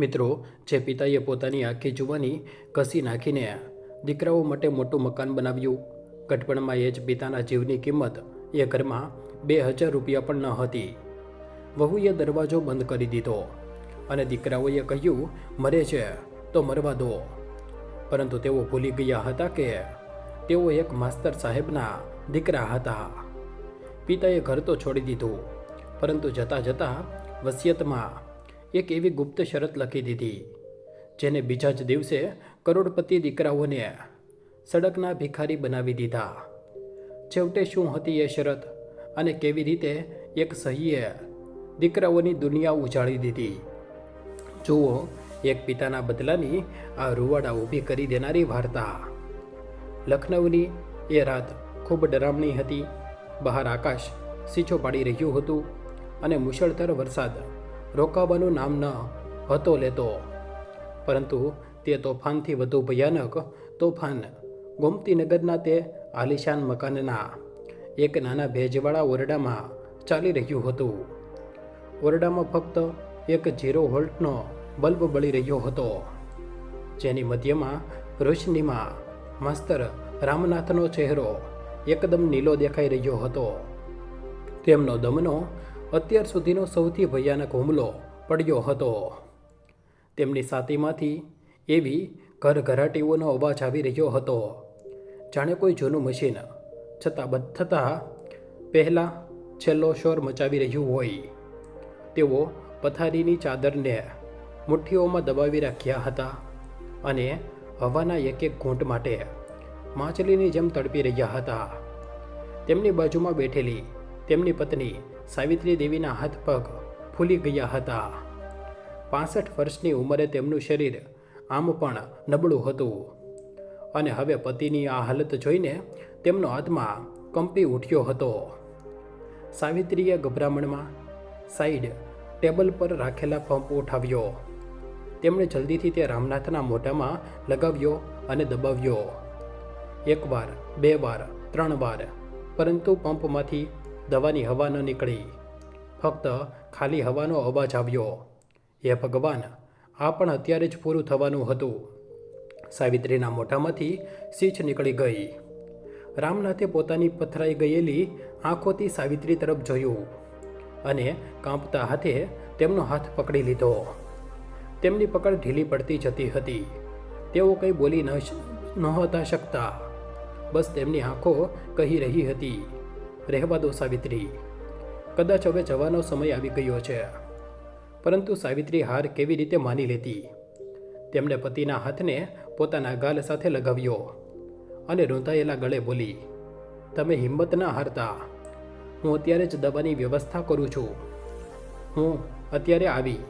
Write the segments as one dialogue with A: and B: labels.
A: મિત્રો, જે પિતાએ પોતાની આખી જુવાની ઘસી નાખીને દીકરાઓ માટે મોટું મકાન બનાવ્યું, ગઢપણમાં એ જ પિતાના જીવની કિંમત એ ઘરમાં 2000 રૂપિયા પણ ન હતી. વહુએ દરવાજો બંધ કરી દીધો અને દીકરાઓએ કહ્યું, મરે છે તો મરવા દો. પરંતુ તેઓ ભૂલી ગયા હતા કે તેઓ એક માસ્તર સાહેબના દીકરા હતા. પિતાએ ઘર તો છોડી દીધું, પરંતુ જતાં જતાં વસિયતમાં એક એવી ગુપ્ત શરત લખી દીધી, જેને બીજા જ દિવસે કરોડપતિ દીકરાઓને સડકના ભિખારી બનાવી દીધા. છેવટે શું હતી એ શરત અને કેવી રીતે એક સહીએ દીકરાઓની દુનિયા ઉજાળી દીધી? જુઓ, એક પિતાના બદલાની આ રૂવાડા ઊભી કરી દેનારી વાર્તા. લખનૌની એ રાત ખૂબ ડરામણી હતી. બહાર આકાશ સીછો પાડી રહ્યું હતું અને મુશળધાર વરસાદ રોકાવાનું નામ ન હતો લેતો. પરંતુ તે તોફાનથી વધુ ભયાનક તોફાન ગોમતીનગરના તે આલિશાન મકાનના એક નાના ભેજવાળા ઓરડામાં ચાલી રહ્યું હતું. ઓરડામાં ફક્ત એક 0 વોલ્ટનો બલ્બ બળી રહ્યો હતો, જેની મધ્યમાં રોશનીમાં માસ્તર રામનાથનો ચહેરો એકદમ નીલો દેખાઈ રહ્યો હતો. તેમનો દમનો અત્યાર સુધીનો સૌથી ભયાનક હુમલો પડ્યો હતો. તેમની છાતીમાંથી એવી ઘરઘરાટીઓનો અવાજ આવી રહ્યો હતો, જાણે કોઈ જૂનું મશીન છતાં પહેલાં છેલ્લો શોર મચાવી રહ્યું હોય. તેઓ પથારીની ચાદરને મુઠ્ઠીઓમાં દબાવી રાખ્યા હતા અને હવાના એક એક ઘૂંટ માટે માછલીની જેમ તડપી રહ્યા હતા. તેમની બાજુમાં બેઠેલી તેમની પત્ની સાવિત્રી દેવીના હાથ પગ ફૂલી ગયા હતા. 65 વર્ષની ઉંમરે તેમનું શરીર આમ પણ નબળું હતું અને હવે પતિની આ હાલત જોઈને તેમનો આત્મા કંપી ઉઠ્યો હતો. સાવિત્રીએ ગભરામણમાં સાઈડ ટેબલ પર રાખેલા પંપ ઉઠાવ્યો. તેમણે જલ્દીથી તે રામનાથના મોઢામાં લગાવ્યો અને દબાવ્યો. 1 વાર, 2 વાર, 3 વાર, પરંતુ પંપમાંથી દવાની હવા ન નીકળી. ફક્ત ખાલી હવાનો અવાજ આવ્યો. હે ભગવાન, આ પણ અત્યારે જ પૂરું થવાનું હતું. સાવિત્રીના મોઢામાંથી સીછ નીકળી ગઈ. રામનાથે પોતાની પથરાઈ ગયેલી આંખોથી સાવિત્રી તરફ જોયું અને કાંપતા હાથે તેમનો હાથ પકડી લીધો. તેમની પકડ ઢીલી પડતી જતી હતી. તેઓ કંઈ બોલી નહોતા શકતા. બસ તેમની આંખો કહી રહી હતી, રહેવા દો સાવિત્રી, કદાચ હવે જવાનો સમય આવી ગયો છે. પરંતુ સાવિત્રી હાર કેવી રીતે માની લેતી? તેમણે પતિના હાથને પોતાના ગાલ સાથે લગાવ્યો અને રૂંધાયેલા ગળે બોલી, તમે હિંમત ના હારતા. હું અત્યારે જ દવાની વ્યવસ્થા કરું છું. હું અત્યારે આવી.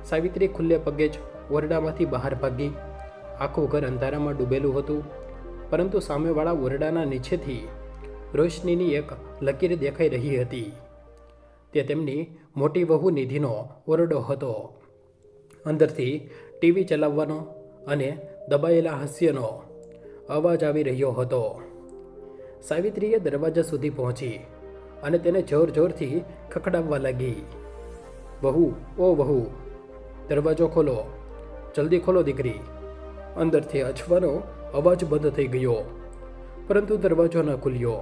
A: સાવિત્રી ખુલ્લે પગે જ ઓરડામાંથી બહાર ભાગી. આખું ઘર અંધારામાં ડૂબેલું હતું, પરંતુ સામેવાળા ઓરડાના નીચેથી રોશનીની એક લકીર દેખાઈ રહી હતી. તે તેમની મોટી વહુ નિધિનો ઓરડો હતો. અંદરથી ટીવી ચલાવવાનો અને દબાયેલા હાસ્યનો અવાજ આવી રહ્યો હતો. સાવિત્રીએ દરવાજા સુધી પહોંચી અને તેને જોર જોરથી ખખડાવવા લાગી. વહુ, ઓ વહુ, દરવાજો ખોલો, જલ્દી ખોલો દીકરી. અંદરથી અછવાનો અવાજ બંધ થઈ ગયો, પરંતુ દરવાજો ન ખુલ્યો.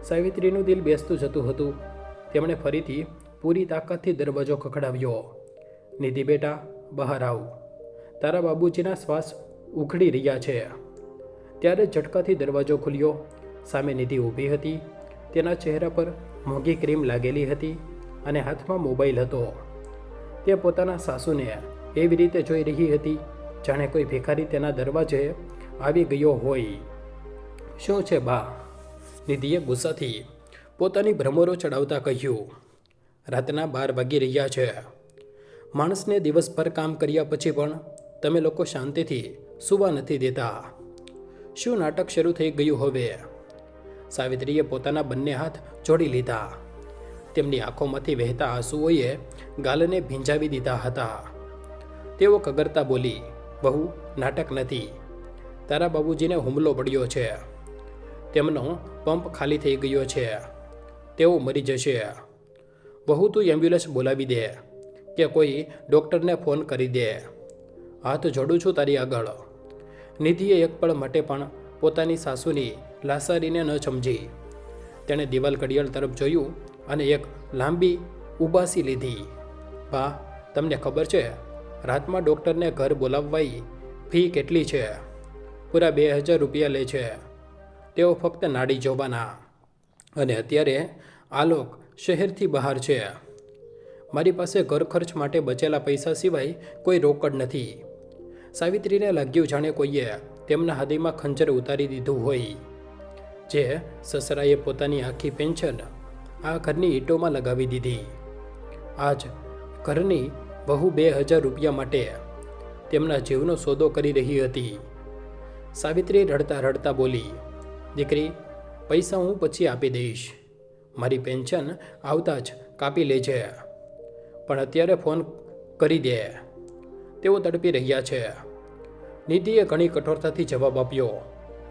A: સાવિત્રીનું દિલ બેસતું જતું હતું. તેમણે ફરીથી પૂરી તાકાતથી દરવાજો ખખડાવ્યો. નિધિ બેટા, બહાર આવ, તારા બાબુજીના શ્વાસ ઉખડી રહ્યા છે. ત્યારે ઝટકાથી દરવાજો ખુલ્યો. સામે નિધિ ઊભી હતી. તેના ચહેરા પર મોંઘી ક્રીમ લાગેલી હતી અને હાથમાં મોબાઈલ હતો. તે પોતાના સાસુને એવી રીતે જોઈ રહી હતી, જાણે કોઈ ભિખારી તેના દરવાજે આવી ગયો હોય. શું છે બા? નિધિએ ગુસ્સાથી પોતાની ભ્રમરો ચડાવતા કહ્યું, રાતના 12 વાગી રહ્યા છે. માણસને દિવસભર કામ કર્યા પછી પણ તમે લોકો શાંતિથી સૂવા નથી દેતા. શું નાટક શરૂ થઈ ગયું હવે? સાવિત્રીએ પોતાના બંને હાથ જોડી લીધા. તેમની આંખોમાંથી વહેતા આંસુઓએ ગાલને ભીંજાવી દીધા હતા. તેઓ કગરતા બોલી, બહુ નાટક નથી. તારા બાબુજીને હુમલો પડ્યો છે. તેમનો પંપ ખાલી થઈ ગયો છે. તેઓ મરી જશે. બહુ તું એમ્બ્યુલન્સ બોલાવી દે. કે કોઈ ડૉક્ટરને ફોન કરી દે. હાથ જોડું છું તારી આગળ. નિધિએ એક પળ માટે પણ પોતાની સાસુની લાસારીને ન સમજી. તેણે દિવાલ ઘડિયાળ તરફ જોયું અને એક લાંબી ઉબાસી લીધી. બા, તમને ખબર છે રાતમાં ડૉક્ટરને ઘર બોલાવવાય ફી કેટલી છે? પૂરા 2000 રૂપિયા લે છે. તેઓ ફક્ત નાડી જોવાના. અને અત્યારે આલોક શહેરથી બહાર છે. મારી પાસે ઘર ખર્ચ માટે બચેલા પૈસા સિવાય કોઈ રોકડ નથી. સાવિત્રીને લાગ્યું જાણે કોઈએ તેમના હૃદયમાં ખંજર ઉતારી દીધું હોય. જે સસરાએ પોતાની આખી પેન્શન આ ઘરની ઈંટોમાં લગાવી દીધી. આજ ઘરની બહુ 2000 રૂપિયા માટે તેમના જીવનો સોદો કરી રહી હતી. સાવિત્રી રડતા રડતા બોલી, દીકરી, પૈસા હું પછી આપી દઈશ. મારી પેન્શન આવતા જ કાપી લેજે, પણ અત્યારે ફોન કરી દે. તેઓ તડપી રહ્યા છે. નિધિએ ઘણી કઠોરતાથી જવાબ આપ્યો,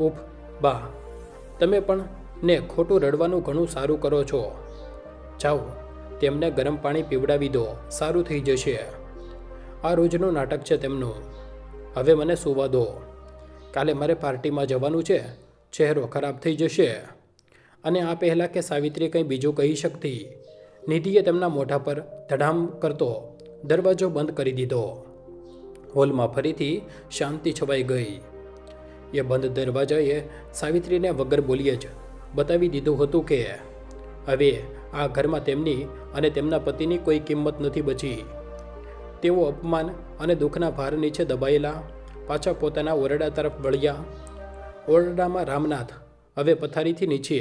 A: ઉફ બા, તમે પણ ને ખોટું રડવાનું ઘણું સારું કરો છો. જાઓ, તેમને ગરમ પાણી પીવડાવી દો, સારું થઈ જશે. આ રોજનું નાટક છે તેમનું. હવે મને સૂવા દો. કાલે મારે પાર્ટીમાં જવાનું છે. ચહેરો ખરાબ થઈ જશે. અને આ પહેલાં કે સાવિત્રી કંઈ બીજું કહી શકતી, નિધિએ તેમના મોઢા પર ધડામ કરતો દરવાજો બંધ કરી દીધો. હોલમાં ફરીથી શાંતિ છવાઈ ગઈ. એ બંધ દરવાજાએ સાવિત્રીને વગર બોલીએ જ બતાવી દીધું હતું કે હવે આ ઘરમાં તેમની અને તેમના પતિની કોઈ કિંમત નથી બચી. તેઓ અપમાન અને દુઃખના ભાર નીચે દબાયેલા પાછા પોતાના ઓરડા તરફ વળ્યા. ઓરડામાં રામનાથ હવે પથારીથી નીચે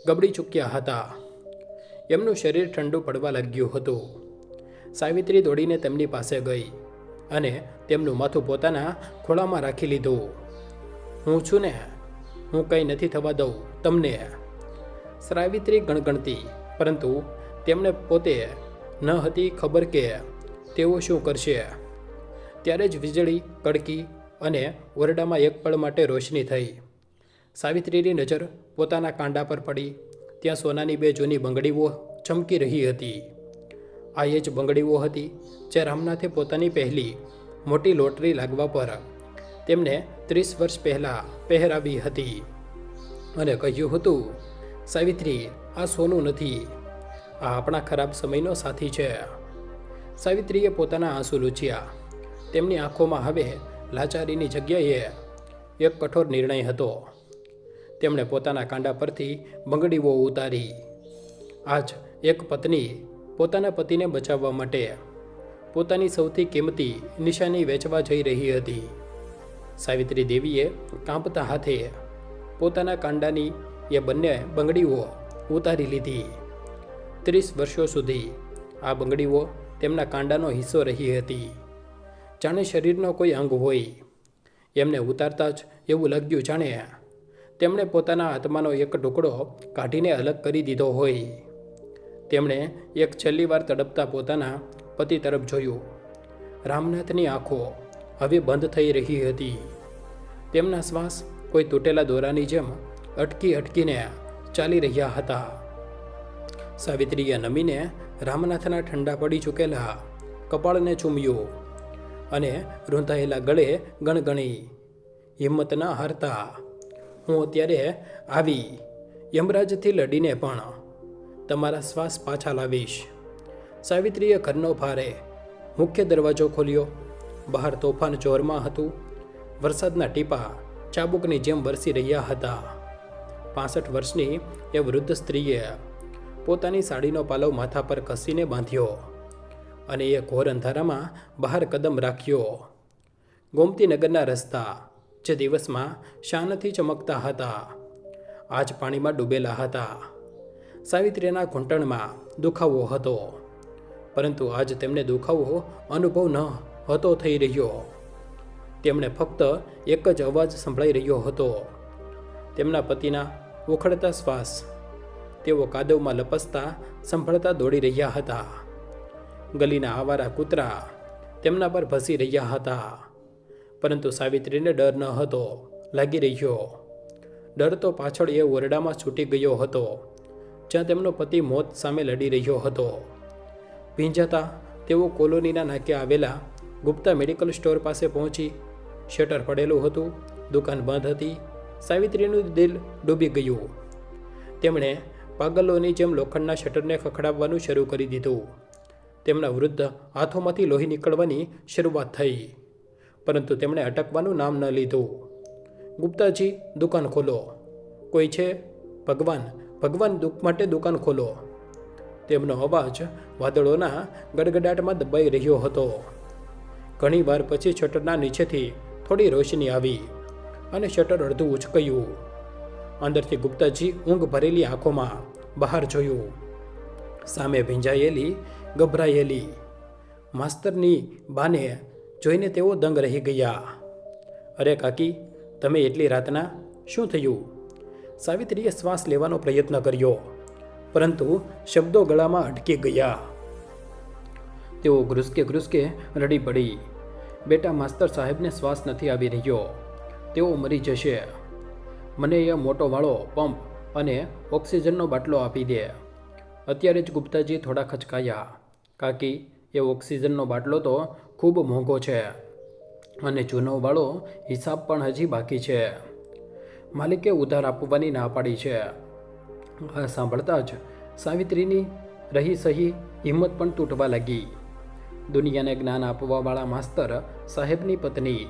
A: ગબડી ચૂક્યા હતા. એમનું શરીર ઠંડુ પડવા લાગ્યું હતું. સાવિત્રી દોડીને તેમની પાસે ગઈ અને તેમનું માથું પોતાના ખોળામાં રાખી લીધું. હું છું ને, હું કંઈ નથી થવા દઉં તમને. સાવિત્રી ગણગણતી, પરંતુ તેમને પોતે ન હતી ખબર કે તેઓ શું કરશે. ત્યારે જ વીજળી કડકી અને ઓરડામાં એક પળ માટે રોશની થઈ. સાવિત્રીની નજર પોતાના કાંડા પર પડી. ત્યાં સોનાની 2 જૂની બંગડીઓ ચમકી રહી હતી. આ એ જ બંગડીઓ હતી જે રામનાથે પોતાની પહેલી મોટી લોટરી લાગવા પર તેમને 30 વર્ષ પહેલાં પહેરાવી હતી અને કહ્યું હતું, સાવિત્રી, આ સોનું નથી, આ આપણા ખરાબ સમયનો સાથી છે. સાવિત્રીએ પોતાના આંસુ લૂછ્યા. તેમની આંખોમાં હવે લાચારીની જગ્યાએ એક કઠોર નિર્ણય હતો. તેમણે પોતાના કાંડા પરથી બંગડીઓ ઉતારી. આજ એક પત્ની પોતાના પતિને બચાવવા માટે પોતાની સૌથી કિંમતી નિશાની વેચવા જઈ રહી હતી. સાવિત્રી દેવીએ કાંપતા હાથે પોતાના કાંડાની એ બંને બંગડીઓ ઉતારી લીધી. 30 વર્ષો સુધી આ બંગડીઓ તેમના કાંડાનો હિસ્સો રહી હતી. જાણે શરીરનો કોઈ અંગ હોય. એમને ઉતારતા જ એવું લાગ્યું જાણે તેમણે પોતાના આત્માનો એક ટુકડો કાઢીને અલગ કરી દીધો હોય. તેમણે એક છેલ્લી વાર તડપતા પોતાના પતિ તરફ જોયું. રામનાથની આંખો હવે બંધ થઈ રહી હતી. તેમના શ્વાસ કોઈ તૂટેલા દોરાની જેમ અટકી અટકીને ચાલી રહ્યા હતા. સાવિત્રીએ નમીને રામનાથના ઠંડા પડી ચૂકેલા કપાળને ચૂમ્યું અને રૂંધાયેલા ગળે ગણગણી, હિંમત ન હારતા, હું અત્યારે આવી યમરાજથી લડીને પણ તમારા શ્વાસ પાછા લાવીશ. સાવિત્રીએ ઘરનો ભારે મુખ્ય દરવાજો ખોલ્યો. બહાર તોફાન જોરમાં હતું. વરસાદના ટીપા ચાબુકની જેમ વરસી રહ્યા હતા. 65 વર્ષની એ વૃદ્ધ સ્ત્રીએ પોતાની સાડીનો પાલવ માથા પર કસીને બાંધ્યો અને એ ઘોર અંધારામાં બહાર કદમ રાખ્યો. ગોમતીનગરના રસ્તા જે દિવસમાં શાનથી ચમકતા હતા, આજ પાણીમાં ડૂબેલા હતા. સાવિત્રીના ઘૂંટણમાં દુખાવો હતો, પરંતુ આજ તેમને દુખાવો અનુભવ ન હતો થઈ રહ્યો. તેમણે ફક્ત એક જ અવાજ સંભળાઈ રહ્યો હતો, તેમના પતિના ઉખડતા શ્વાસ. તેઓ કાદવમાં લપસતા સંભળતા દોડી રહ્યા હતા. ગલીના આવારા કૂતરા તેમના પર ભસી રહ્યા હતા, પરંતુ સાવિત્રીને ડર ન હતો લાગી રહ્યો. ડર તો પાછળ એ ઓરડામાં છૂટી ગયો હતો જ્યાં તેમનો પતિ મોત સામે લડી રહ્યો હતો. ભીંજાતા તેઓ કોલોનીના નાકે આવેલા ગુપ્તા મેડિકલ સ્ટોર પાસે પહોંચી. શટર પડેલું હતું, દુકાન બંધ હતી. સાવિત્રીનું દિલ ડૂબી ગયું. તેમણે પાગલોની જેમ લોખંડના શટરને ખખડાવવાનું શરૂ કરી દીધું. તેમના વૃદ્ધ હાથોમાંથી લોહી નીકળવાની શરૂઆત થઈ, પરંતુ તેમણે અટકવાનું નામ ન લીધું. ગુપ્તાજી, દુકાન ખોલો. કોઈ છે? ભગવાન, ભગવાન માટે દુકાન ખોલો. તેમનો અવાજ વાદળોના ગડગડાટમાં દબાઈ રહ્યો હતો. ઘણી વાર પછી શટરના નીચેથી થોડી રોશની આવી અને શટર અડધું ઉંચકાયું. અંદરથી ગુપ્તાજી ઊંઘ ભરેલી આંખોમાં બહાર જોયું. સામે ભીંજાયેલી, ગભરાયેલી માસ્તરની બાને જોઈને તેઓ દંગ રહી ગયા. અરે કાકી, તમે એટલી રાતના? શું થયું? સાવિત્રીએ શ્વાસ લેવાનો પ્રયત્ન કર્યો, પરંતુ શબ્દો ગળામાં અટકી ગયા. તેઓ ઘ્રુસકે રડી પડી. બેટા, માસ્તર સાહેબને શ્વાસ નથી આવી રહ્યો. તેઓ મરી જશે. મને એ મોટો વાળો પંપ અને ઓક્સિજનનો બાટલો આપી દે. અત્યારે જ ગુપ્તાજી થોડા ખચકાયા. કાકી, એ ઓક્સિજનનો બાટલો તો ખૂબ મોંઘો છે અને જૂનો વાળો હિસાબ પણ હજી બાકી છે. માલિકે ઉધાર આપવાની ના પાડી છે. આ સાંભળતા જ સાવિત્રીની રહી સહી હિંમત પણ તૂટવા લાગી. દુનિયાને જ્ઞાન આપવાવાળા માસ્તર સાહેબની પત્ની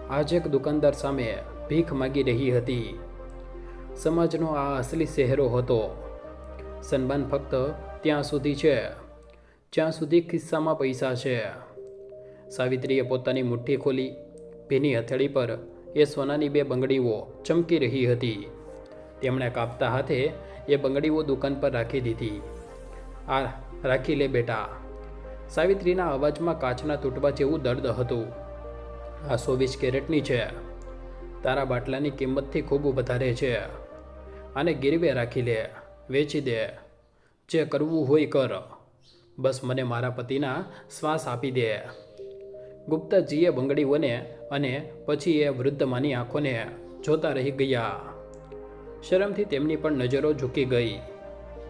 A: આજ એક દુકાનદાર સામે ભીખ માગી રહી હતી. સમાજનો આ અસલી ચહેરો હતો. સન્માન ફક્ત ત્યાં સુધી છે જ્યાં સુધી ખિસ્સામાં પૈસા છે. સાવિત્રીએ પોતાની મુઠ્ઠી ખોલી. ભીની હથેળી પર એ સોનાની 2 બંગડીઓ ચમકી રહી હતી. તેમણે કાપતા હાથે એ બંગડીઓ દુકાન પર રાખી દીધી. આ રાખી લે બેટા. સાવિત્રીના અવાજમાં કાચના તૂટવા જેવું દર્દ હતું. આ 24 કેરેટની છે. તારા બાટલાની કિંમતથી ખૂબ વધારે છે. આને ગીરવે રાખી લે, વેચી દે. જે કરવું હોય કર. બસ મને મારા પતિના શ્વાસ આપી દે. ગુપ્તાજીએ બંગડીઓને અને પછી એ વૃદ્ધ માની આંખોને જોતા રહી ગયા. શરમથી તેમની પણ નજરો ઝૂકી ગઈ.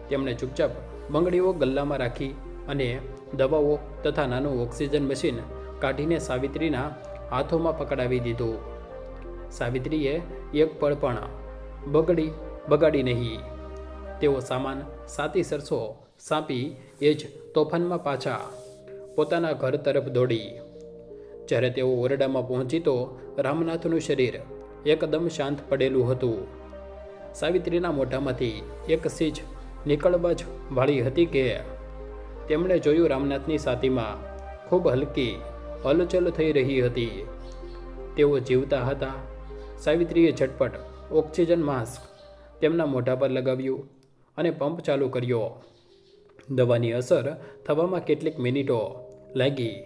A: તેમણે ચૂપચાપ બંગડીઓ ગલ્લામાં રાખી અને દવાઓ તથા નાનું ઓક્સિજન મશીન કાઢીને સાવિત્રીના હાથોમાં પકડાવી દીધું. સાવિત્રીએ એક પળ પણ બગાડી નહીં. તેઓ સામાન સાતી સરસો સાપી એ જ તોફાનમાં પાછા પોતાના ઘર તરફ દોડી. જ્યારે તેઓ ઓરડામાં પહોંચી તો રામનાથનું શરીર એકદમ શાંત પડેલું હતું. સાવિત્રીના મોઢામાંથી એક સીજ નીકળવા જ વાળી હતી કે તેમણે જોયું રામનાથની છાતીમાં ખૂબ હલકી હલચલ થઈ રહી હતી. તેઓ જીવતા હતા. સાવિત્રીએ ઝટપટ ઓક્સિજન માસ્ક તેમના મોઢા પર લગાવ્યું અને પંપ ચાલુ કર્યો. દવાની અસર થવામાં કેટલીક મિનિટો લાગી,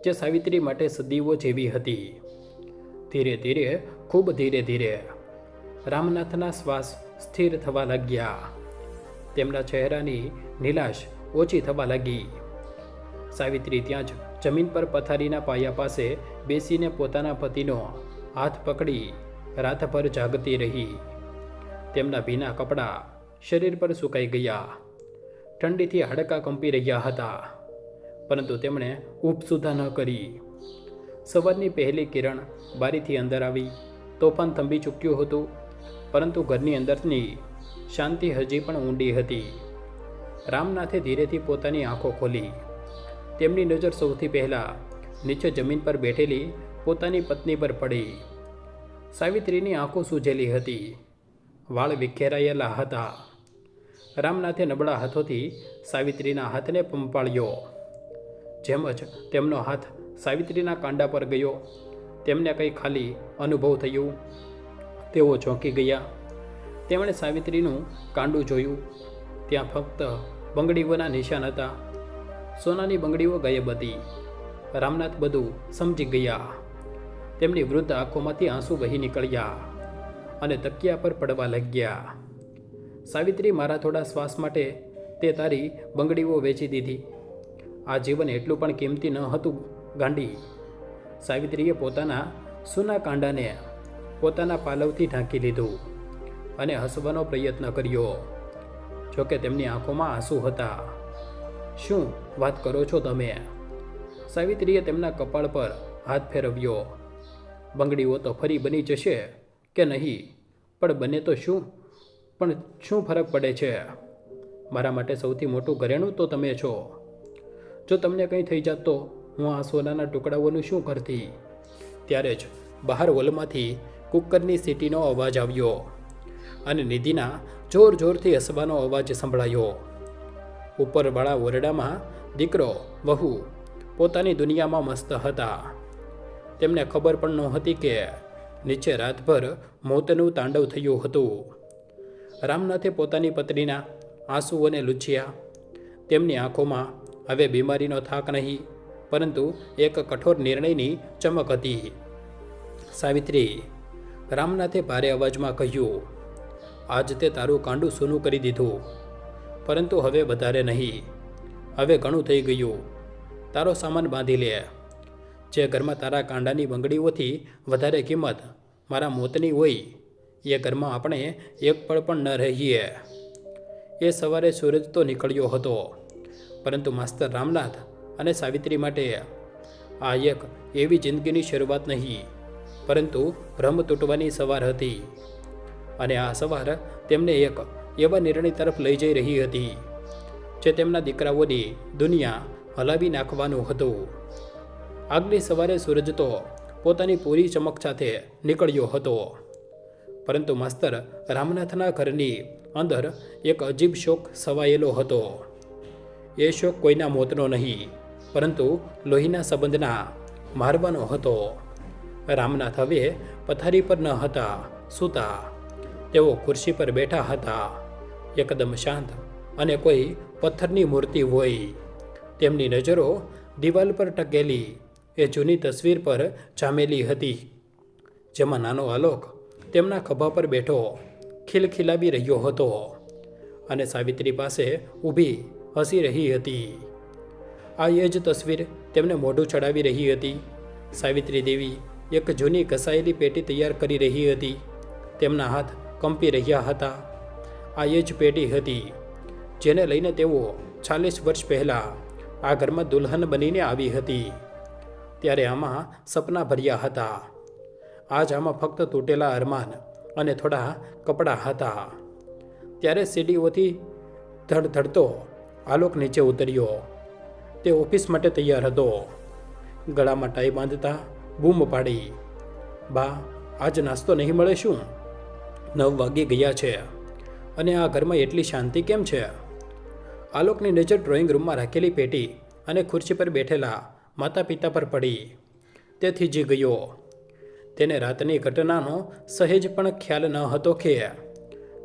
A: જે સાવિત્રી માટે સદીઓ જેવી હતી. ધીરે ધીરે, ખૂબ ધીરે ધીરે રામનાથના શ્વાસ સ્થિર થવા લાગ્યા. તેમના ચહેરાની નિલાશ ઓછી થવા લાગી. સાવિત્રી ત્યાં જ જમીન પર પથારીના પાયા પાસે બેસીને પોતાના પતિનો હાથ પકડી રાતભર જાગતી રહી. તેમના ભીના કપડાં શરીર પર સુકાઈ ગયા. ઠંડીથી હાડકાં કંપી રહ્યા હતા, પરંતુ તેમણે ઊભ સુધા ન કરી. સવારની પહેલી કિરણ બારીથી અંદર આવી. તોફાન થંભી ચૂક્યું હતું, પરંતુ ઘરની અંદરની શાંતિ હજી પણ ઊંડી હતી. રામનાથે ધીરેથી પોતાની આંખો ખોલી. તેમની નજર સૌથી પહેલાં નીચે જમીન પર બેઠેલી પોતાની પત્ની પર પડી. સાવિત્રીની આંખો સૂજેલી હતી, વાળ વિખેરાયેલા હતા. રામનાથે નબળા હાથોથી સાવિત્રીના હાથને પંપાળ્યો. જેમ જ તેમનો હાથ સાવિત્રીના કાંડા પર ગયો, તેમને કંઈ ખાલી અનુભવ થયું. તેઓ ચોંકી ગયા. તેમણે સાવિત્રીનું કાંડું જોયું. ત્યાં ફક્ત બંગડીઓના નિશાન હતા. સોનાની બંગડીઓ ગાયબ હતી. રામનાથ બધું સમજી ગયા. તેમની વૃદ્ધ આંખોમાંથી આંસુ વહી નીકળ્યા અને તકિયા પર પડવા લાગ્યા. સાવિત્રી, મારા થોડા શ્વાસ માટે તે તારી બંગડીઓ વેચી દીધી. આ જીવન એટલું પણ કિંમતી ન હતું ગાંડી. સાવિત્રીએ પોતાના સૂના કાંડાને પોતાના પાલવથી ઢાંકી લીધું અને હસવાનો પ્રયત્ન કર્યો. જોકે તેમની આંખોમાં આંસુ હતા. શું વાત કરો છો તમે? સાવિત્રીએ તેમના કપાળ પર હાથ ફેરવ્યો. બંગડીઓ તો ફરી બની જશે કે નહીં, પણ બને તો શું ફરક પડે છે? મારા માટે સૌથી મોટું ઘરેણું તો તમે છો. જો તમને કંઈ થઈ જાત તો હું આ સોનાના ટુકડાઓનું શું કરતી? ત્યારે જ બહાર હોલમાંથી કુકરની સીટીનો અવાજ આવ્યો અને નિધિના જોર જોરથી હસવાનો અવાજ સંભળાયો. ઉપરવાળા ઓરડામાં દીકરો વહુ પોતાની દુનિયામાં મસ્ત હતા. તેમને ખબર પણ નહોતી કે નીચે રાતભર મોતનું તાંડવ થયું હતું. રામનાથે પોતાની પત્નીના આંસુઓને લૂછ્યા. તેમની આંખોમાં હવે બીમારીનો થાક નહીં, પરંતુ એક કઠોર નિર્ણયની ચમક હતી. સાવિત્રી, રામનાથે ભારે અવાજમાં કહ્યું, આજ તે તારું કાંડું સૂનું કરી દીધું, પરંતુ હવે વધારે નહીં. હવે ઘણું થઈ ગયું. તારો સામાન બાંધી લે. જે ઘરમાં તારા કાંડાની બંગડીઓથી વધારે કિંમત મારા મોતની હોય, એ ઘરમાં આપણે એક પળ પણ ન રહીએ. એ સવારે સૂરજ તો નીકળ્યો હતો, પરંતુ માસ્તર રામનાથ અને સાવિત્રી માટે આ એક એવી જિંદગીની શરૂઆત નહીં, પરંતુ ભ્રમ તૂટવાની સવાર હતી. અને આ સવાર તેમને એક એવા નિર્ણય તરફ લઈ જઈ રહી હતી, જે તેમના દીકરાઓની દુનિયા હલાવી નાખવાનું હતું. આગલી સવારે સૂરજ તો પોતાની પૂરી ચમક સાથે નીકળ્યો હતો, પરંતુ માસ્તર રામનાથના ઘરની અંદર એક અજીબ શોક છવાયેલો હતો. એ શોક કોઈના મોતનો નહીં, પરંતુ લોહીના સંબંધના મારવાનો હતો. રામનાથ હવે પથારી પર ન હતા સૂતા. તેઓ ખુરશી પર બેઠા હતા, એકદમ શાંત અને કોઈ પથ્થરની મૂર્તિ હોય. તેમની નજરો દિવાલ પર ટકેલી એ જૂની તસવીર પર જામેલી હતી, જેમાં નાનો આલોક તેમના ખભા પર બેઠો ખિલખિલાવી રહ્યો હતો અને સાવિત્રી પાસે ઊભી હસી રહી હતી. આ એ જ તસવીર તેમને મોઢું ચડાવી રહી હતી. સાવિત્રી દેવી એક જૂની ઘસાયેલી પેટી તૈયાર કરી રહી હતી. તેમના હાથ કંપી રહ્યા હતા. આ એ જ પેટી હતી જેને લઈને તેઓ 40 વર્ષ પહેલાં આ ઘરમાં દુલ્હન બનીને આવી હતી. ત્યારે આમાં સપના ભર્યા હતા. આજ આમાં ફક્ત તૂટેલા અરમાન અને થોડા કપડાં હતા. ત્યારે સીડીઓથી ધડધડતો આલોક નીચે ઉતર્યો. તે ઓફિસ માટે તૈયાર હતો. ગળામાં ટાઈ બાંધતા બૂમ પાડી, બા, આજ નાસ્તો નહીં મળે શું? 9 વાગી ગયા છે અને આ ઘરમાં એટલી શાંતિ કેમ છે? આલોકની નજર ડ્રોઈંગ રૂમમાં રાખેલી પેટી અને ખુરશી પર બેઠેલા માતા પિતા પર પડી. તે થીજી ગયો. તેને રાતની ઘટનાનો સહેજ પણ ખ્યાલ ન હતો કે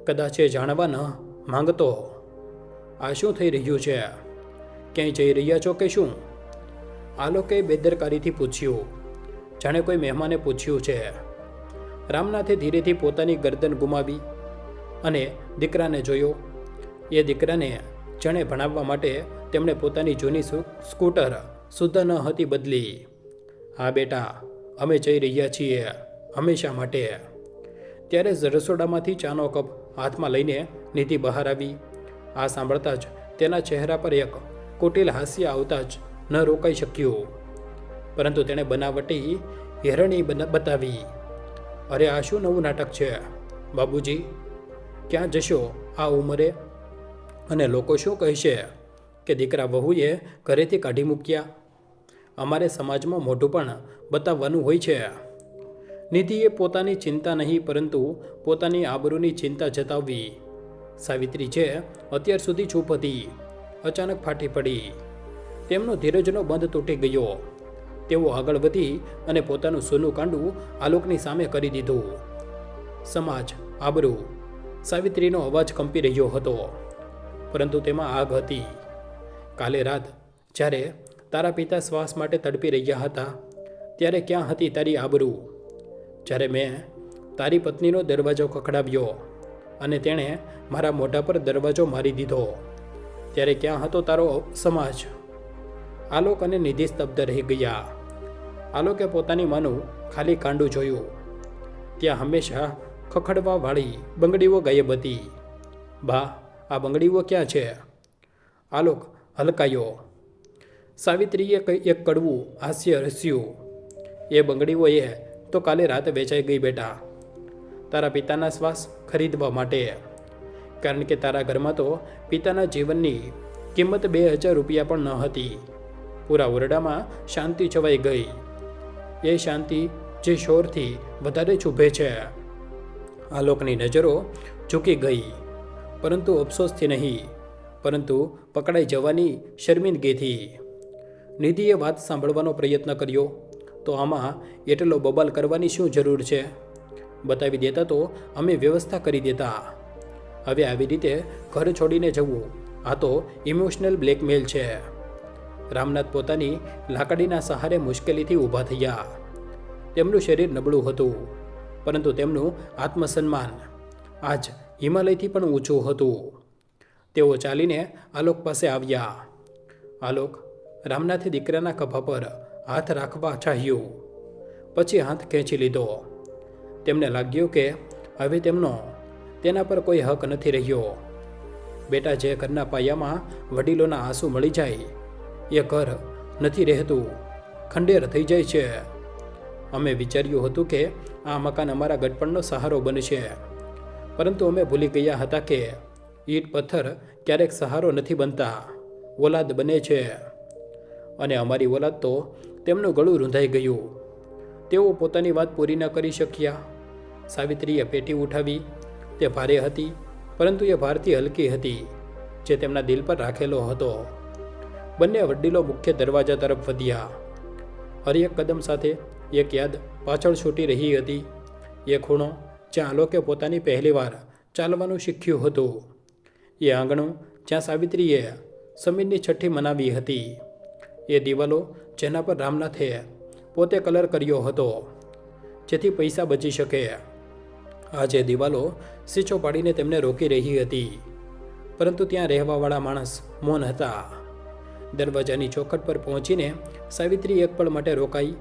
A: કદાચ એ જાણવા ન માંગતો. આ શું થઈ રહ્યું છે? ક્યાંય જઈ રહ્યા છો કે શું? આલોકે બેદરકારીથી પૂછ્યું, જાણે કોઈ મહેમાને પૂછ્યું છે. રામનાથે ધીરેથી પોતાની ગરદન ગુમાવી અને દીકરાને જોયો. એ દીકરાને જાણે ભણાવવા માટે તેમણે પોતાની જૂની સ્કૂટર સુદ્ધા ન હતી બદલી. હા બેટા, અમે જઈ રહ્યા છીએ હંમેશા માટે. ત્યારે જ રસોડામાંથી ચાનો કપ હાથમાં લઈને નિધિ બહાર આવી. આ સાંભળતા જ તેના ચહેરા પર એક કુટિલ હાસ્ય આવતા જ ન રોકાઈ શક્યું, પરંતુ તેણે બનાવટી હેરણી બતાવી. અરે, આ શું નવું નાટક છે બાબુજી? ક્યાં જશો આ ઉંમરે? અને લોકો શું કહેશે કે દીકરા વહુએ ઘરેથી કાઢી મૂક્યા? અમારે સમાજમાં મોઢું પણ બતાવવાનું હોય છે. નિધિએ પોતાની ચિંતા નહીં, પરંતુ પોતાની આબરૂની ચિંતા જતાવવી. સાવિત્રી જે અત્યાર સુધી ચૂપ હતી, અચાનક ફાટી પડી. તેમનો ધીરજનો બંધ તૂટી ગયો. તેઓ આગળ વધી અને પોતાનું સોનું કાંડું આલોકની સામે કરી દીધું. સમાજ, આબરૂ. સાવિત્રીનો અવાજ કંપી રહ્યો હતો, પરંતુ તેમાં આગ હતી. કાલે રાત જ્યારે તારા પિતા શ્વાસ માટે તડપી રહ્યા હતા, ત્યારે ક્યાં હતી તારી આબરૂ? જ્યારે મેં તારી પત્નીનો દરવાજો ખખડાવ્યો અને તેણે મારા મોઢા પર દરવાજો મારી દીધો, ત્યારે ક્યાં હતો તારો સમાજ? આલોક અને નિધિ સ્તબ્ધ રહી ગયા. આલોકે પોતાની માનું ખાલી કાંડું જોયું. ત્યાં હંમેશા ખખડવાવાળી બંગડીઓ ગાયબ હતી. બા, આ બંગડીઓ ક્યાં છે? આલોક હલકાયો. સાવિત્રીએ એક કડવું હાસ્ય હસ્યું. એ બંગડીઓએ તો કાલે રાત વેચાઈ ગઈ બેટા, તારા પિતાના શ્વાસ ખરીદવા માટે. કારણ કે તારા ઘરમાં તો પિતાના જીવનની કિંમત 2000 રૂપિયા પણ ન હતી. પૂરા ઓરડામાં શાંતિ છવાઈ ગઈ. એ શાંતિ જે શોરથી વધારે ચૂભે છે. આલોકની નજરો ઝૂકી ગઈ, પરંતુ અફસોસથી નહીં, પરંતુ પકડાઈ જવાની શર્મિંદગીથી. નિધિએ વાત સાંભળવાનો પ્રયત્ન કર્યો. તો આમાં એટલો બબાલ કરવાની શું જરૂર છે? બતાવી દેતા તો અમે વ્યવસ્થા કરી દેતા. હવે આવી રીતે ઘર છોડીને જવું, આ તો ઇમોશનલ બ્લેકમેલ છે. રામનાથ પોતાની લાકડીના સહારે મુશ્કેલીથી ઊભા થયા. તેમનું શરીર નબળું હતું, પરંતુ તેમનું આત્મસન્માન આજ હિમાલયથી પણ ઊંચું હતું. તેઓ ચાલીને આલોક પાસે આવ્યા. આલોક રામનાથે દીકરાના ખભા પર હાથ રાખવા ચાહ્યું, પછી હાથ ખેંચી લીધો. તેમને લાગ્યું કે હવે તેના પર કોઈ હક નથી રહ્યો. બેટા, જે ઘરના પાયામાં વડીલોના આંસુ મળી જાય એ ઘર નથી રહેતું, ખંડેર થઈ જાય છે. અમે વિચાર્યું હતું કે આ મકાન અમારા ગડપણનો સહારો બનશે, પરંતુ અમે ભૂલી ગયા હતા કે ઈંટ પથ્થર ક્યારેક સહારો નથી બનતા, ઓલાદ બને છે. અને અમારી ઓલાદ તો તેમનું ગળું રૂંધાઈ ગયું. તેઓ પોતાની વાત પૂરી ન કરી શક્યા. સાવિત્રીએ પેટી ઉઠાવી. તે ભારે હતી, પરંતુ એ ભારથી હલકી હતી, જે તેમના દિલ પર રાખેલો હતો. બંને વડીલો મુખ્ય દરવાજા તરફ વધ્યા. હર એક કદમ સાથે એક યાદ પાછળ છૂટી રહી હતી. એ ખૂણો જ્યાં આલોકે પોતાની પહેલીવાર ચાલવાનું શીખ્યું હતું. એ આંગણું જ્યાં સાવિત્રીએ સમીરની છઠ્ઠી મનાવી હતી. એ દિવાલો જેના પર રામનાથે પોતે કલર કર્યો હતો, જેથી પૈસા બચી શકે. આ જે દિવાલો સીચો પાડીને તેમને રોકી રહી હતી, પરંતુ ત્યાં રહેવાવાળા માણસ મૌન હતા. દરવાજાની ચોખટ પર પહોંચીને સાવિત્રી એક પળ માટે રોકાઈ.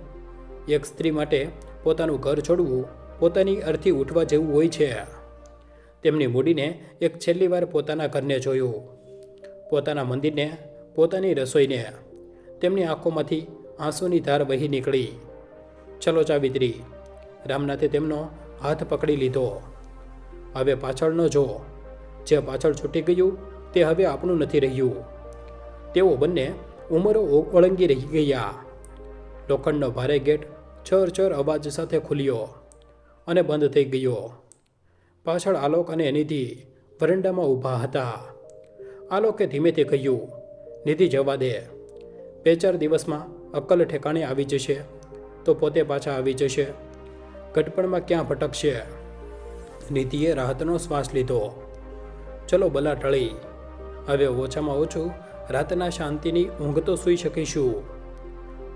A: એક સ્ત્રી માટે પોતાનું ઘર છોડવું પોતાની અર્થી ઉઠવા જેવું હોય છે. તેમની મૂડીને એક છેલ્લી વાર પોતાના ઘરને જોયું, પોતાના મંદિરને, પોતાની રસોઈને. તેમની આંખોમાંથી આંસુની ધાર વહી નીકળી. ચલો સાવિત્રી, રામનાથે તેમનો હાથ પકડી લીધો. હવે પાછળ ન જો. જે પાછળ છૂટી ગયું તે હવે આપણું નથી રહ્યું. તેઓ બંને ઉંમરો ઓળંગી રહી ગયા. લોખંડનો ભારે ગેટ છર અવાજ સાથે ખુલ્યો અને બંધ થઈ ગયો. પાછળ આલોક અને નિધિ વરંડામાં ઊભા હતા. આલોકે ધીમેથી કહ્યું, નિધિ, જવા દે. 2-4 દિવસમાં અક્કલ ઠેકાણે આવી જશે તો પોતે પાછા આવી જશે. ગટપણમાં ક્યાં ભટકશે? નિધિએ રાહતનો શ્વાસ લીધો. ચલો બલા ટળી. હવે ઓછામાં ઓછું રાતના શાંતિની ઊંઘ તો સૂઈ શકીશું.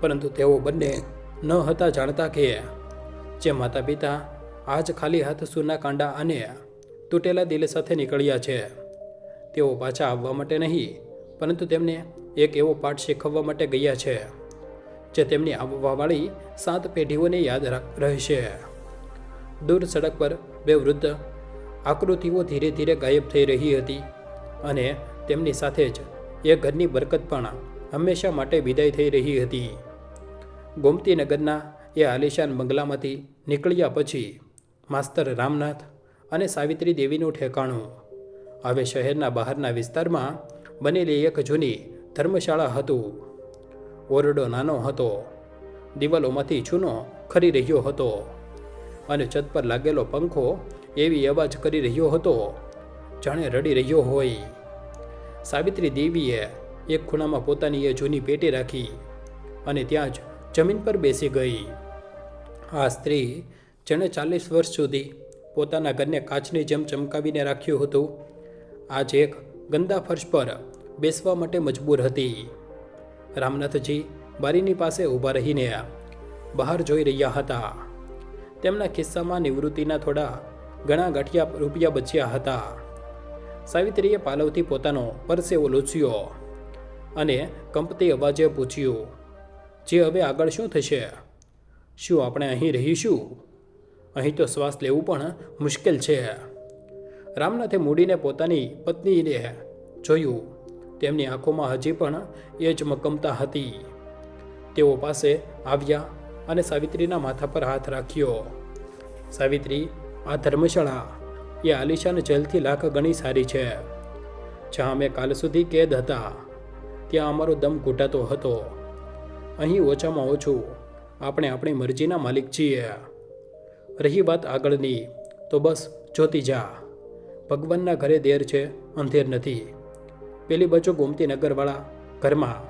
A: પરંતુ તેઓ બંને ન હતા જાણતા કે જે માતા પિતા આજ ખાલી હાથ સૂના કાંડા અને તૂટેલા દિલ સાથે નીકળ્યા છે, તેઓ પાછા આવવા માટે નહીં, પરંતુ તેમને એક એવો પાઠ શીખવવા માટે ગયા છે, જે તેમની આવવાવાળી 7 પેઢીઓને યાદ રહેશે. દૂર સડક પર 2 વૃદ્ધ આકૃતિઓ ધીરે ધીરે ગાયબ થઈ રહી હતી, અને તેમની સાથે જ એ ઘરની બરકત પણ હંમેશા માટે વિદાય થઈ રહી હતી. ગોમતીનગરના એ આલિશાન બંગલામાંથી નીકળ્યા પછી માસ્તર રામનાથ અને સાવિત્રી દેવીનું ઠેકાણું હવે શહેરના બહારના વિસ્તારમાં બનેલી એક જૂની ધર્મશાળા હતું. ઓરડો નાનો હતો, દિવાલોમાંથી ચૂનો ખરી રહ્યો હતો, અને છત પર લાગેલો પંખો એવી અવાજ કરી રહ્યો હતો જાણે રડી રહ્યો હોય. સાવિત્રી દેવીએ એક ખૂણામાં પોતાની એ જૂની પેટી રાખી અને ત્યાં જ જમીન પર બેસી ગઈ. આ સ્ત્રી જેણે 40 વર્ષ સુધી પોતાના ઘરને કાચની જેમ ચમકાવીને રાખ્યું હતું, આજ એક ગંદા ફર્શ પર બેસવા માટે મજબૂર હતી. રામનાથજી બારીની પાસે ઊભા રહીને બહાર જોઈ રહ્યા હતા. તેમના ખિસ્સામાં નિવૃત્તિના થોડા ઘણા ગાંઠિયા રૂપિયા બચ્યા હતા. સાવિત્રીએ પાલવથી પોતાનો પરસેવો લૂછ્યો અને કંપતી અવાજે પૂછ્યું, જે હવે આગળ શું થશે? શું આપણે અહીં રહીશું? અહીં તો શ્વાસ લેવું પણ મુશ્કેલ છે. રામનાથે મૂડીને પોતાની પત્નીને જોયું તેમની આંખોમાં હજી પણ એ જ મક્કમતા હતી. તેઓ પાસે આવ્યા અને સાવિત્રીના માથા પર હાથ રાખ્યો. સાવિત્રી, આ ધર્મશાળા એ આલિશાન જેલથી લાખ ગણી સારી છે. જ્યાં અમે કાલ સુધી કેદ હતા ત્યાં અમારો દમ ઘૂંટાતો હતો. અહીં ઓછામાં ઓછું આપણે આપણી મરજીના માલિક છીએ. રહી વાત આગળની તો બસ જોતી જા. ભગવાનના ઘરે દેર છે, અંધેર નથી. પેલી બાજુ ગોમતીનગરવાળા ઘરમાં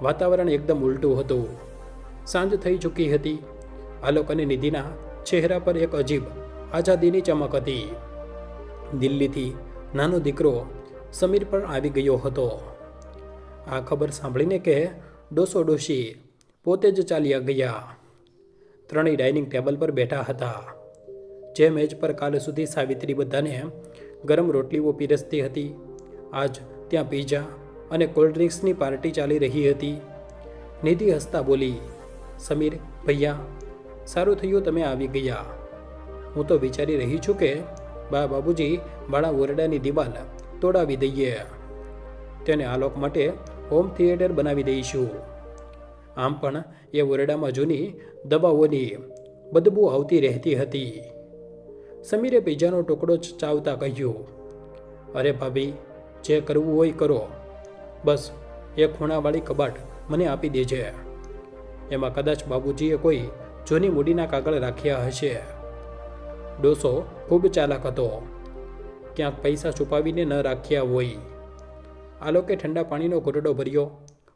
A: વાતાવરણ એકદમ ઉલટું હતું. સાંજ થઈ ચૂકી હતી. આલોક અને નિધિના ચહેરા પર એક અજીબ આઝાદીની ચમક હતી. દિલ્હીથી નાનો દીકરો સમીર પણ આવી ગયો હતો. આ ખબર સાંભળીને કે ડોસો ડોશી પોતે જ ચાલ્યા ગયા. ત્રણેય ડાઇનિંગ ટેબલ પર બેઠા હતા. જે મેજ પર કાલ સુધી સાવિત્રી બધાને ગરમ રોટલીઓ પીરસતી હતી, આજ ત્યાં પીઝા અને કોલ્ડ ડ્રિંક્સની પાર્ટી ચાલી રહી હતી. નિધિ હસતા બોલી, સમીર ભૈયા, સારું થયું તમે આવી ગયા. હું તો વિચારી રહી છું કે બાબુજી વાળા ઓરડાની દિવાલ તોડાવી દઈએ. તેને આલોક માટે હોમ થિયેટર બનાવી દઈશું. આમ પણ એ ઓરડામાં જૂની દવાઓની બદબુ આવતી રહેતી હતી. સમીરે પીઝાનો ટુકડો ચાવતા કહ્યું, અરે ભાભી, જે કરવું હોય કરો. બસ એ ખૂણાવાળી કબાટ મને આપી દેજે. એમાં કદાચ બાબુજીએ કોઈ જૂની મૂડીના કાગળ રાખ્યા હશે. ડોસો ખૂબ ચાલાક હતો. ક્યાંક પૈસા છુપાવીને ન રાખ્યા હોય. આલોકે ઠંડા પાણીનો ઘૂંટડો ભર્યો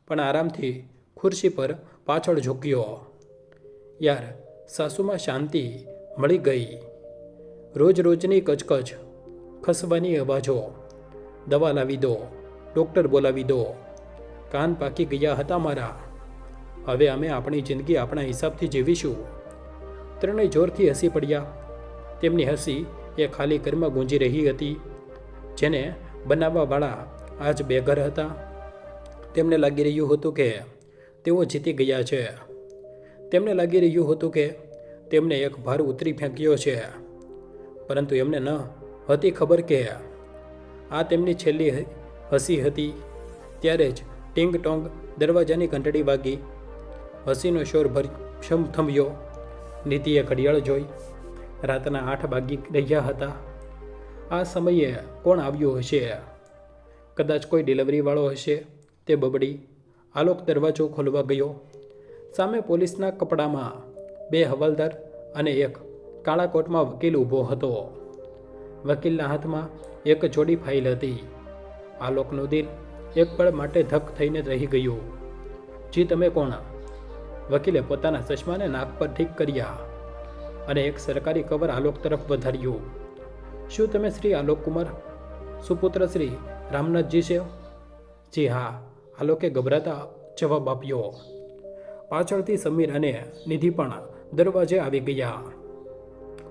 A: પણ આરામથી ખુરશી પર પાછળ ઝૂક્યો. યાર, સાસુમાં શાંતિ મળી ગઈ. રોજ રોજની કચકચ, ખસવાની અવાજો, દવા લાવી દો, ડૉક્ટર બોલાવી દો, કાન પાકી ગયા હતા મારા. હવે અમે આપણી જિંદગી આપણા હિસાબથી જીવીશું. ત્રણેય જોરથી હસી પડ્યા. તેમની હસી એ ખાલી ઘરમાં ગૂંજી રહી હતી. જેને બનાવવાવાળા આજ બેઘર હતા. તેમને લાગી રહ્યું હતું કે તેઓ જીતી ગયા છે. તેમને લાગી રહ્યું હતું કે તેમને એક ભાર ઉતરી ફેંક્યો છે. પરંતુ એમને ન હતી ખબર કે આ તેમની છેલ્લી હસી હતી. ત્યારે જ ટીંગ ટોંગ દરવાજાની ઘંટડી વાગી. હસીનો શોર થંભ્યો. નિધિએ ઘડિયાળ જોઈ. રાતના 8 વાગી રહ્યા હતા. આ સમયે કોણ આવ્યું હશે? કદાચ કોઈ ડિલિવરીવાળો હશે, તે બબડી. આલોક દરવાજો ખોલવા ગયો. સામે પોલીસના કપડામાં 2 હવાલદાર અને એક કાળા કોટમાં વકીલ ઊભો હતો. વકીલના હાથમાં એક જોડી ફાઇલ હતી. આલોકનું દિલ એક પળ માટે ધક થઈને રહી ગયું. જી તમે કોણ? વકીલે પોતાના ચશ્માને નાક પર ઠીક કર્યા અને એક સરકારી કવર આલોક તરફ વધાર્યું. શું તમે શ્રી આલોક કુમાર, સુપુત્ર શ્રી રામનાથજી છે? જી હા, આલોકે ગભરાતા જવાબ આપ્યો. પાછળથી સમીર અને નિધિ પણ દરવાજે આવી ગયા.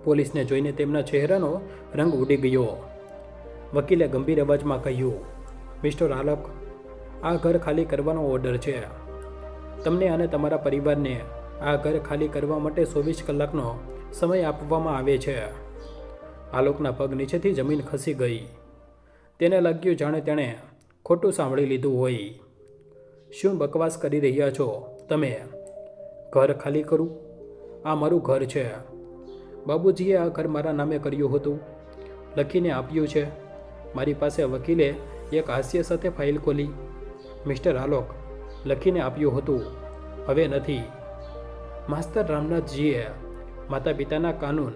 A: પોલીસને જોઈને તેમના ચહેરાનો રંગ ઉડી ગયો. વકીલે ગંભીર અવાજમાં કહ્યું, મિસ્ટર આલોક, આ ઘર ખાલી કરવાનો ઓર્ડર છે. તમને અને તમારા પરિવારને આ ઘર ખાલી કરવા માટે 24 કલાકનો સમય આપવામાં આવે છે. આલોકના પગ નીચેથી જમીન ખસી ગઈ. તેને લાગ્યું જાણે તેણે ખોટું સાંભળી લીધું હોય. શું બકવાસ કરી રહ્યા છો તમે? ઘર ખાલી કરું? આ મારું ઘર છે. બાબુજીએ આ ઘર મારા નામે કર્યું હતું, લખીને આપ્યું છે. મારી પાસે વકીલે એક હાસ્ય સાથે ફાઇલ ખોલી. મિસ્ટર આલોક, લખીને આપ્યું હતું, હવે નથી. માસ્તર રામનાથજીએ માતા પિતાના કાનૂન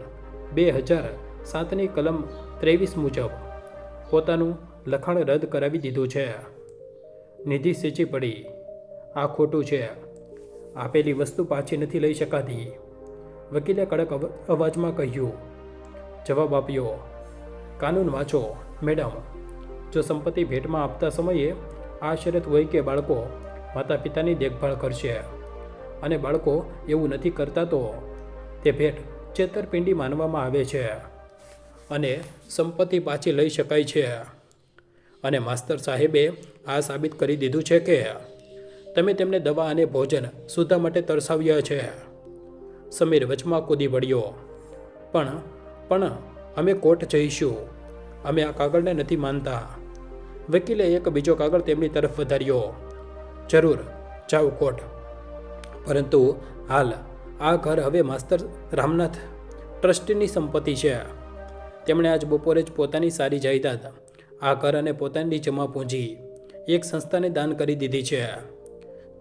A: 2007ની કલમ 23 મુજબ પોતાનું લખાણ રદ કરાવી દીધું છે. નિધિ સીચી પડી. આ ખોટું છે. આપેલી વસ્તુ પાછી નથી લઈ શકાતી. વકીલે કડક અવાજમાં કહ્યું. જવાબ આપ્યો, કાનૂન વાંચો મેડમ. જો સંપત્તિ ભેટમાં આપતા સમયે આ શરત હોય કે બાળકો માતા પિતાની દેખભાળ કરશે અને બાળકો એવું નથી કરતા તો તે ભેટ છેતરપિંડી માનવામાં આવે છે અને સંપત્તિ પાછી લઈ શકાય છે. અને માસ્તર સાહેબે આ સાબિત કરી દીધું છે કે તમે તેમને દવા અને ભોજન સુધા માટે તરસાવ્યા છે. સમીર વચમાં કૂદી પડ્યો. પણ અમે કોર્ટ જઈશું. અમે આ કાગળને નથી માનતા. વકીલે એક બીજો કાગળ તેમની તરફ વધાર્યો. જરૂર, જાઓ કોર્ટ. પરંતુ હાલ આ ઘર હવે માસ્તર રામનાથ ટ્રસ્ટીની સંપત્તિ છે. તેમણે આજ બપોરે જ પોતાની સારી જાયદાદ, આ ઘર અને પોતાની જમા પૂંજી એક સંસ્થાને દાન કરી દીધી છે,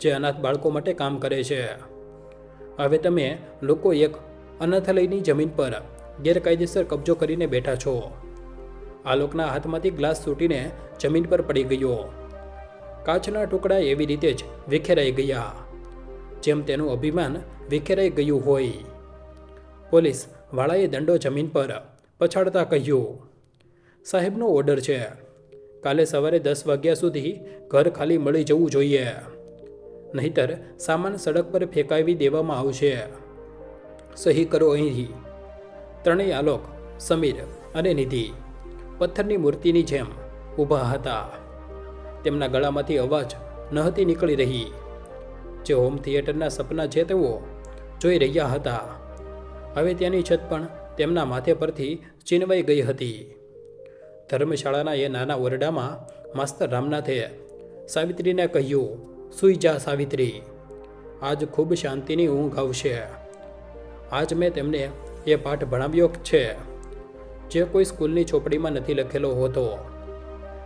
A: જે અનાથ બાળકો માટે કામ કરે છે. હવે તમે લોકો એક અનાથાલયની જમીન પર ગેરકાયદેસર કબજો કરીને બેઠા છો. આલોકના હાથમાંથી ગ્લાસ તૂટીને જમીન પર પડી ગયો. કાચના ટુકડા એવી રીતે જ વિખેરાઈ ગયા જેમ તેનું અભિમાન વિખેરાઈ ગયું હોય. પોલીસ વાળાએ દંડો જમીન પર પછાડતા કહ્યું, સાહેબનો ઓર્ડર છે. કાલે સવારે 10 વાગ્યા સુધી ઘર ખાલી મળી જવું જોઈએ, નહીતર સામાન સડક પર ફેંકાવી દેવામાં આવશે. સહી કરો અહીંથી. ત્રણેય આલોક, સમીર અને નિધિ પથ્થરની મૂર્તિની જેમ ઊભા હતા. તેમના ગળામાંથી અવાજ ન હતી નીકળી રહી. જે હોમ થિયેટરના સપના છે તેઓ જોઈ રહ્યા હતા. હવે ત્યાંની છત પણ તેમના માથે પરથી ચીનવાઈ ગઈ હતી. ધર્મશાળાના એ નાના ઓરડામાં માસ્તર રામનાથે સાવિત્રીને કહ્યું, સૂઈ જા સાવિત્રી, આજ ખૂબ શાંતિની ઊંઘ આવશે. આજ મેં તેમને એ પાઠ ભણાવ્યો છે જે કોઈ સ્કૂલની ચોપડીમાં નથી લખેલો હોતો.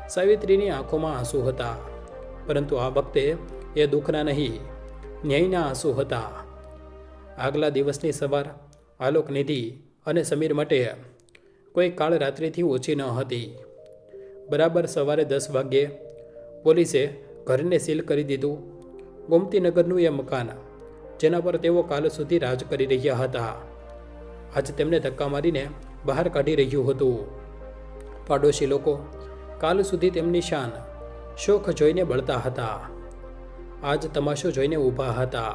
A: સાવિત્રીની આંખોમાં આંસુ હતા, પરંતુ આ વખતે એ દુઃખના નહીં, ન્યાયના આંસુ હતા. આગલા દિવસની સવાર આલોક, નિધિ અને સમીર માટે કોઈ કાળ રાત્રિથી ઓછી ન હતી. બરાબર સવારે 10 વાગ્યે પોલીસે ઘરને સીલ કરી દીધું. ગોમતીનગરનું એ મકાન જેના પર તેઓ કાલ સુધી રાજ કરી રહ્યા હતા, આજ તેમને ધક્કા મારીને બહાર કાઢી રહ્યું હતું. પાડોશી લોકો કાલ સુધી તેમની શાન શોખ જોઈને બળતા હતા, આજ તમાશો જોઈને ઊભા હતા.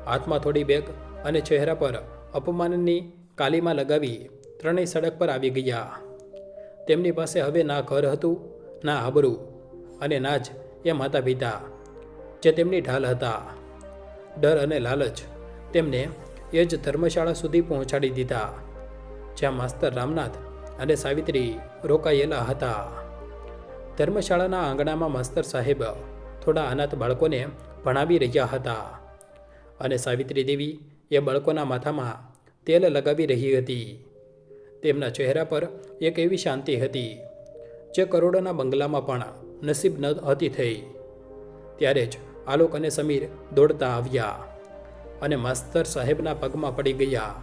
A: હાથમાં થોડી બેગ અને ચહેરા પર અપમાનની કાલીમાં લગાવી ત્રણેય સડક પર આવી ગયા. તેમની પાસે હવે ના ઘર હતું, ના આબરૂ અને ના જ એ માતા પિતા જે તેમની ઢાલ હતા. ડર અને લાલચ તેમને એ જ ધર્મશાળા સુધી પહોંચાડી દીધા, જ્યાં માસ્તર રામનાથ અને સાવિત્રી રોકાયેલા હતા. ધર્મશાળાના આંગણામાં માસ્તર સાહેબ થોડા અનાથ બાળકોને ભણાવી રહ્યા હતા અને સાવિત્રી દેવી એ બાળકોના માથામાં તેલ લગાવી રહી હતી. તેમના ચહેરા પર એક એવી શાંતિ હતી જે કરોડોના બંગલામાં પણ નસીબ ન હતી થઈ. ત્યારે જ આલોક અને સમીર દોડતા આવ્યા અને માસ્તર સાહેબના પગમાં પડી ગયા.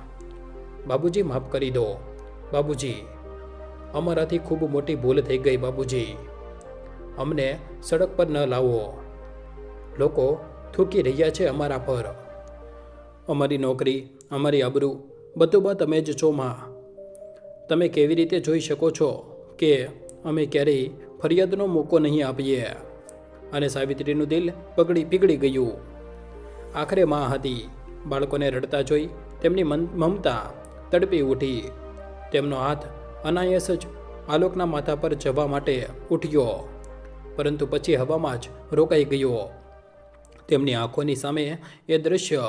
A: બાબુજી, માફ કરી દો બાબુજી, અમારાથી ખૂબ મોટી ભૂલ થઈ ગઈ બાબુજી, અમને સડક પર ન લાવો. લોકો થૂકી રહ્યા છે અમારા પર. અમારી નોકરી, અમારી આબરૂ બધું બા તમે જ છો માં. તમે કેવી રીતે જોઈ શકો છો કે અમે ક્યારેય ફરિયાદનો મોકો નહીં આપીએ? અને સાવિત્રીનું દિલ પીગળી ગયું. આખરે માં હતી. બાળકોને રડતા જોઈ તેમની મમતા તડપી ઉઠી. તેમનો હાથ અનાયાસ જ આલોકના માથા પર જવા માટે ઉઠ્યો, પરંતુ પછી હવામાં જ રોકાઈ ગયો. તેમની આંખોની સામે એ દૃશ્ય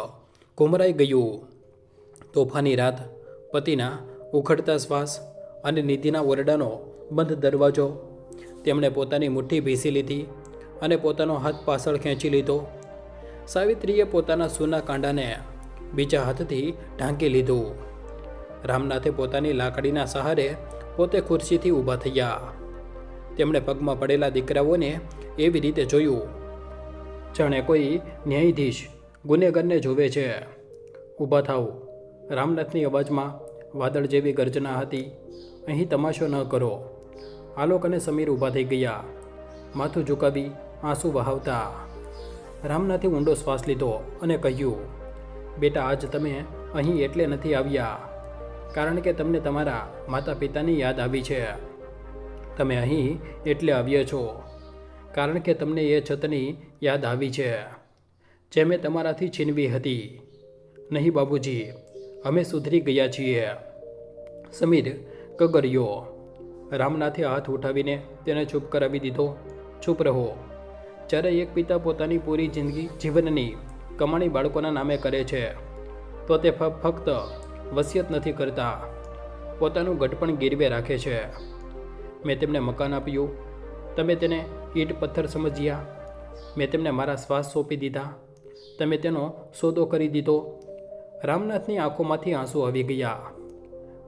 A: ઘુમરાઈ ગયું. તોફાની રાત, પતિના ઉખડતા શ્વાસ અને નિધિના ઓરડાનો બંધ દરવાજો. તેમણે પોતાની મુઠ્ઠી ભીસી લીધી અને પોતાનો હાથ પાછળ ખેંચી લીધો. સાવિત્રીએ પોતાના સૂના કાંડાને બીજા હાથથી ઢાંકી લીધું. રામનાથે પોતાની લાકડીના સહારે પોતે ખુરશીથી ઊભા થયા. તેમણે પગમાં પડેલા દીકરાઓને એવી રીતે જોયું જાણે કોઈ ન્યાયાધીશ ગુનેગારને જોવે છે. ઊભા થાવ. રામનાથની અવાજમાં વાદળ જેવી ગર્જના હતી. અહીં તમાશો ન કરો. આલોક અને સમીર ઊભા થઈ ગયા, માથું ઝુકાવી આંસુ વહાવતા. રામનાથે ઊંડો શ્વાસ લીધો અને કહ્યું, બેટા, આજ તમે અહીં એટલે નથી આવ્યા કારણ કે તમને તમારા માતા પિતાની યાદ આવી છે. તમે અહીં એટલે આવ્યા છો કારણ કે તમને એ છતની યાદ આવી છે જે મેં તમારાથી છીનવી હતી. નહીં બાબુજી, અમે સુધરી ગયા છીએ. સમીર કગર્યો. રામનાથે હાથ ઉઠાવીને તેને ચૂપ કરાવી દીધો. ચૂપ રહો. જ્યારે એક પિતા પોતાની પૂરી જીવનની કમાણી બાળકોના નામે કરે છે તો તે ફક્ત વસિયત નથી કરતા, પોતાનું ગઢ પણ ગીરવે રાખે છે. મેં તેમને મકાન આપ્યું, તમે તેને ઈંટ પથ્થર સમજ્યા. મેં તેમને મારા શ્વાસ સોંપી દીધા. તમે તેનો સોદો કરી દીધો. રામનાથની આંખોમાંથી આંસુ આવી ગયા,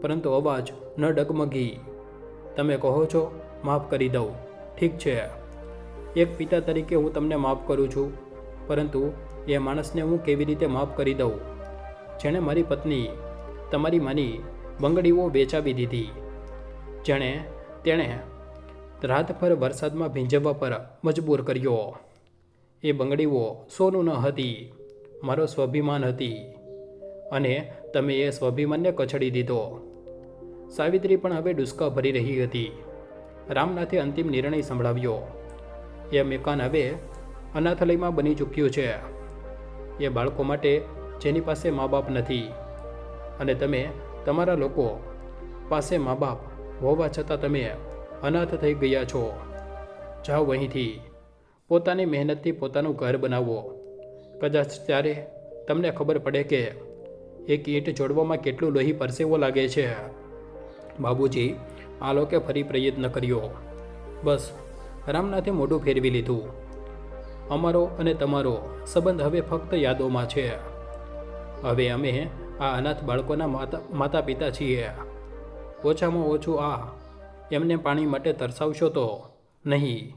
A: પરંતુ અવાજ ન ડગમગી. તમે કહો છો માફ કરી દઉં. ઠીક છે, એક પિતા તરીકે હું તમને માફ કરું છું, પરંતુ એ માણસને હું કેવી રીતે માફ કરી દઉં જેણે મારી પત્ની, તમારી માની બંગડીઓ વેચાવી દીધી, તેણે રાતભર વરસાદમાં ભીંજવવા પર મજબૂર કર્યો. એ બંગડીઓ સોનું ન હતી, મારો સ્વાભિમાન હતી, અને તમે એ સ્વાભિમાનને કચડી દીધો. સાવિત્રી પણ હવે ડુસકા ભરી રહી હતી. રામનાથે અંતિમ નિર્ણય સંભળાવ્યો. એ મકાન હવે અનાથાલયમાં બની ચૂક્યું છે. એ બાળકો માટે જેની પાસે મા બાપ નથી, અને તમે તમારા લોકો પાસે મા બાપ હોવા છતાં તમે અનાથ થઈ ગયા છો. જાઓ અહીંથી. પોતાની મહેનતથી પોતાનું ઘર બનાવો. કદાચ ત્યારે તમને ખબર પડે કે એક ઈંટ જોડવામાં કેટલું લોહી પરસેવો લાગે છે. બાબુજી આ લોકે ફરી પ્રયત્ન કર્યો. બસ, રામનાથે મોઢું ફેરવી લીધું. અમારો અને તમારો સંબંધ હવે ફક્ત યાદોમાં છે. હવે અમે આ અનાથ બાળકોના માતા પિતા છીએ. ઓછામાં ઓછું એમને પાણી માટે તરસાવશો તો નહીં.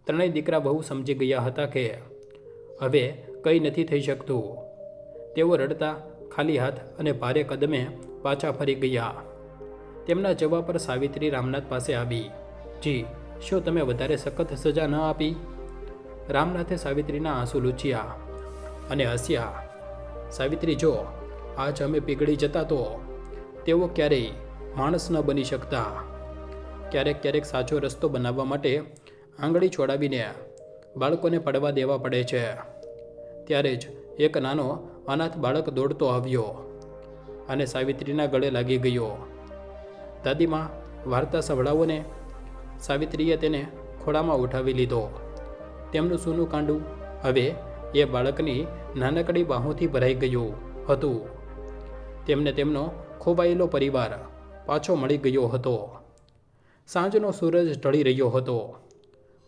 A: ત્રણેય દીકરા બહુ સમજી ગયા હતા કે હવે કંઈ નથી થઈ શકતું. તેઓ રડતા, ખાલી હાથ અને ભારે કદમે પાછા ફરી ગયા. તેમના જવાબ પર સાવિત્રી રામનાથ પાસે આવી. જી, શું તમે વધારે સખત સજા ન આપી? રામનાથે સાવિત્રીના આંસુ લૂછ્યા અને હસ્યા. સાવિત્રી, જો આજ અમે પીગળી જતા તો તેઓ ક્યારેય માણસ ન બની શકતા. ક્યારેક સાચો રસ્તો બનાવવા માટે આંગળી છોડાવીને બાળકોને પડવા દેવા પડે છે. ત્યારે જ એક નાનો અનાથ બાળક દોડતો આવ્યો અને સાવિત્રીના ગળે લાગી ગયો. દાદીમાં, વાર્તા સંભળાવો ને. સાવિત્રીએ તેને ખોળામાં ઉઠાવી લીધો. તેમનું સૂનું કાંડું હવે એ બાળકની નાનકડી બાહોથી ભરાઈ ગયું હતું. તેમને તેમનો ખોવાયેલો પરિવાર પાછો મળી ગયો હતો. સાંજનો સૂરજ ઢળી રહ્યો હતો,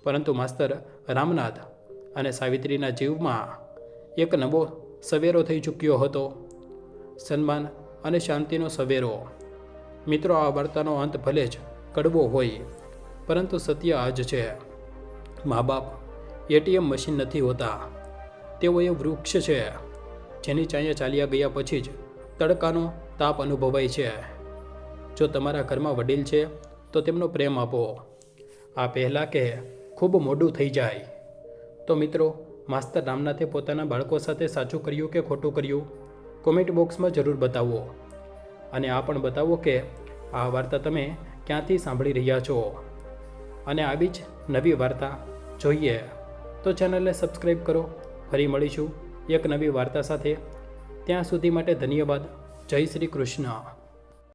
A: પરંતુ માસ્તર રામનાથ અને સાવિત્રીના જીવમાં એક નવો સવેરો થઈ ચૂક્યો હતો. સન્માન અને શાંતિનો સવેરો. મિત્રો, આ વાર્તાનો અંત ભલે જ કડવો હોય, પરંતુ સત્ય આ જ છે. મા બાપ એટીએમ મશીન નથી હોતા. તેઓ એ વૃક્ષ છે જેની ચાંયે ચાલ્યા ગયા પછી જ તડકાનો તાપ અનુભવાય છે. જો તમારા ઘરમાં વડીલ છે તો તેમનો પ્રેમ આપો, આ પહેલાં કે ખૂબ મોડું થઈ જાય. તો મિત્રો, માસ્તર રામનાથે પોતાના બાળકો સાથે સાચું કર્યું કે ખોટું કર્યું? કોમેન્ટ બોક્સમાં જરૂર બતાવો. અને આ પણ બતાવો કે આ વાર્તા તમે ક્યાંથી સાંભળી રહ્યા છો. અને આવી જ નવી વાર્તા જોઈએ તો ચેનલને સબસ્ક્રાઈબ કરો. ફરી મળીશું એક નવી વાર્તા સાથે. ત્યાં સુધી માટે ધન્યવાદ. જય શ્રી કૃષ્ણ.